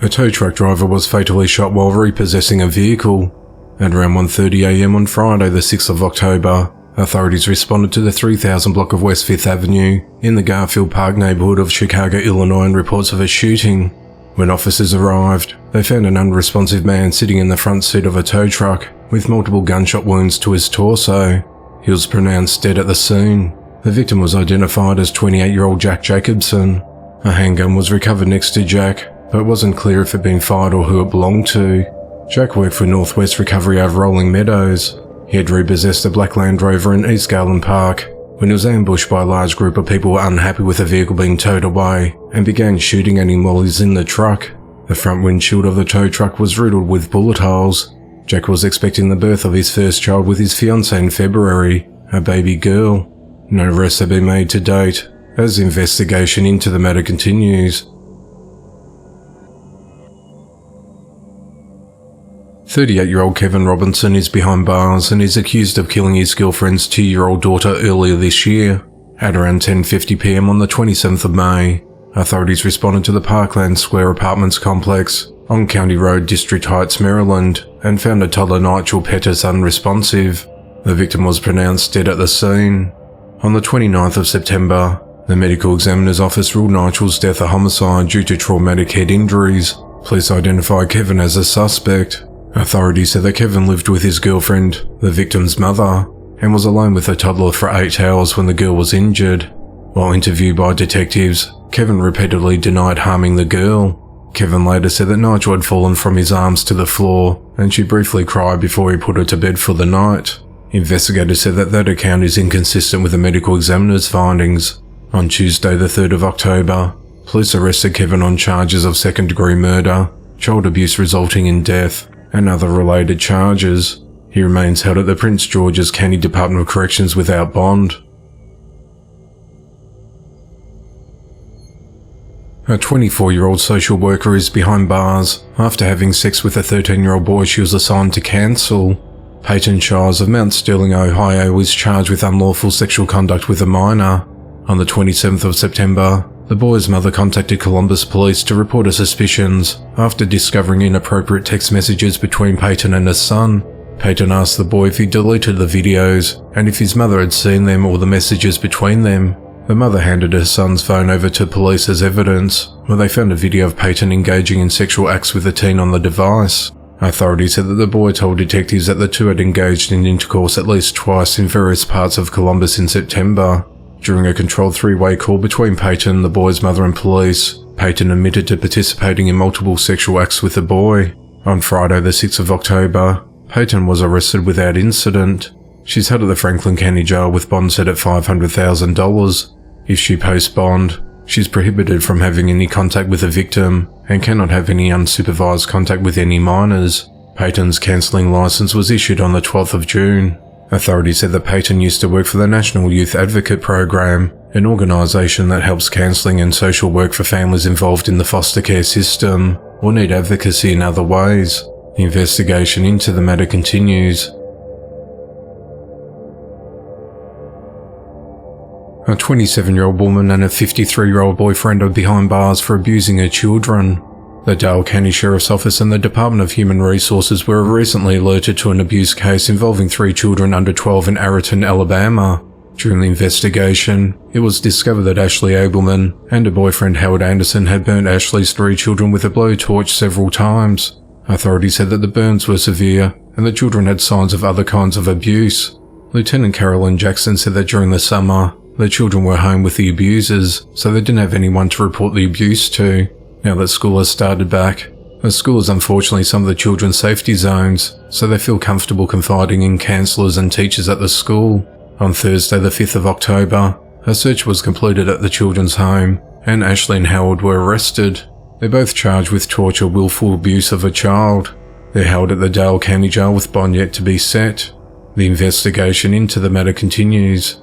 A tow truck driver was fatally shot while repossessing a vehicle. At around 1:30 a.m. on Friday the 6th of October, authorities responded to the 3000 block of West 5th Avenue in the Garfield Park neighborhood of Chicago, Illinois on reports of a shooting. When officers arrived, they found an unresponsive man sitting in the front seat of a tow truck with multiple gunshot wounds to his torso. He was pronounced dead at the scene. The victim was identified as 28-year-old Jack Jacobson. A handgun was recovered next to Jack, but it wasn't clear if it had been fired or who it belonged to. Jack worked for Northwest Recovery of Rolling Meadows. He had repossessed a black Land Rover in East Garland Park when he was ambushed by a large group of people who were unhappy with the vehicle being towed away and began shooting at him while he was in the truck. The front windshield of the tow truck was riddled with bullet holes. Jack was expecting the birth of his first child with his fiancée in February, a baby girl. No arrests have been made to date, as the investigation into the matter continues. 38-year-old Kevin Robinson is behind bars and is accused of killing his girlfriend's 2-year-old daughter earlier this year. At around 10:50 p.m. on the 27th of May, authorities responded to the Parkland Square Apartments complex on County Road, District Heights, Maryland, and found a toddler Nigel Pettis unresponsive. The victim was pronounced dead at the scene. On the 29th of September, the medical examiner's office ruled Nigel's death a homicide due to traumatic head injuries. Police identified Kevin as a suspect. Authorities said that Kevin lived with his girlfriend, the victim's mother, and was alone with the toddler for 8 hours when the girl was injured. While interviewed by detectives, Kevin repeatedly denied harming the girl. Kevin later said that Nigel had fallen from his arms to the floor, and she briefly cried before he put her to bed for the night. Investigators said that account is inconsistent with the medical examiner's findings. On Tuesday the 3rd of October, police arrested Kevin on charges of second-degree murder, child abuse resulting in death, and other related charges. He remains held at the Prince George's County Department of Corrections without bond. A 24-year-old social worker is behind bars after having sex with a 13-year-old boy she was assigned to counsel. Peyton Shires of Mount Sterling, Ohio was charged with unlawful sexual conduct with a minor. On the 27th of September, the boy's mother contacted Columbus police to report her suspicions after discovering inappropriate text messages between Peyton and his son. Peyton asked the boy if he deleted the videos and if his mother had seen them or the messages between them. The mother handed her son's phone over to police as evidence, where they found a video of Peyton engaging in sexual acts with the teen on the device. Authorities said that the boy told detectives that the two had engaged in intercourse at least twice in various parts of Columbus in September. During a controlled three-way call between Peyton, the boy's mother and police, Peyton admitted to participating in multiple sexual acts with the boy. On Friday the 6th of October, Peyton was arrested without incident. She's held at the Franklin County Jail with bond set at $500,000. If she posts bond, she's prohibited from having any contact with the victim and cannot have any unsupervised contact with any minors. Peyton's counselling licence was issued on the 12th of June. Authorities said that Peyton used to work for the National Youth Advocate Program, an organisation that helps counselling and social work for families involved in the foster care system or need advocacy in other ways. The investigation into the matter continues. A 27-year-old woman and a 53-year-old boyfriend are behind bars for abusing her children. The Dale County Sheriff's Office and the Department of Human Resources were recently alerted to an abuse case involving 3 children under 12 in Arrowton, Alabama. During the investigation, it was discovered that Ashley Abelman and her boyfriend Howard Anderson had burnt Ashley's 3 children with a blowtorch several times. Authorities said that the burns were severe and the children had signs of other kinds of abuse. Lieutenant Carolyn Jackson said that during the summer, the children were home with the abusers, so they didn't have anyone to report the abuse to. Now that school has started back, the school is unfortunately some of the children's safety zones, so they feel comfortable confiding in counsellors and teachers at the school. On Thursday the 5th of October, a search was completed at the children's home, and Ashley and Howard were arrested. They're both charged with torture, willful abuse of a child. They're held at the Dale County Jail with bond yet to be set. The investigation into the matter continues.